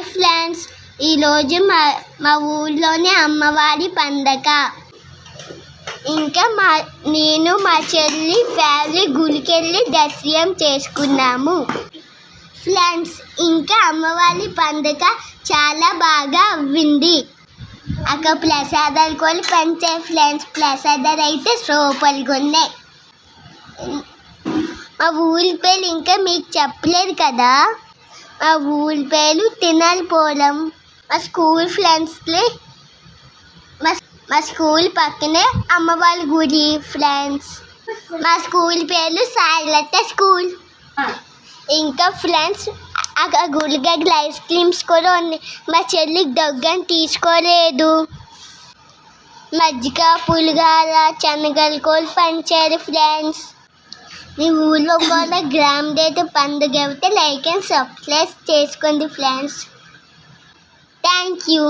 Hi friends, ఈరోజు మా ఊళ్ళోనే అమ్మవారి పండగ. ఇంకా నేను మా చెల్లి ఫ్యామిలీ గుడికెళ్ళి దర్శనం చేసుకున్నాము ఫ్రెండ్స్. ఇంకా అమ్మవారి పండగ చాలా బాగా అవ్వింది. అక్కడ ప్రసాదాలు కూడా పంచాయి ఫ్రెండ్స్. ప్రసాదాలు అయితే సూపర్గా ఉన్నాయి. మా ఊరి పేరు ఇంకా మీకు చెప్పలేదు కదా. మా ఊరి పేరు తినాలిపోవడం. మా స్కూల్ ఫ్రెండ్స్లే మా స్కూల్ పక్కనే అమ్మవారి గుడి ఫ్రెండ్స్. మా స్కూల్ పేరు సాయిలత స్కూల్. ఇంకా ఫ్రెండ్స్ అక్కడ గుడి దగ్గర ఐస్ క్రీమ్స్ కూడా ఉన్నాయి. మా చెల్లికి దగ్గర తీసుకోలేదు. మజ్జిగ, పులిగార, శనగలు కూడా పంచారు ఫ్రెండ్స్. మీ ఊళ్ళో కూడా గ్రామ దేవత పండుగ అయితే లైక్ అండ్ సబ్స్క్రైబ్ చేసుకోండి ఫ్రెండ్స్. Thank you.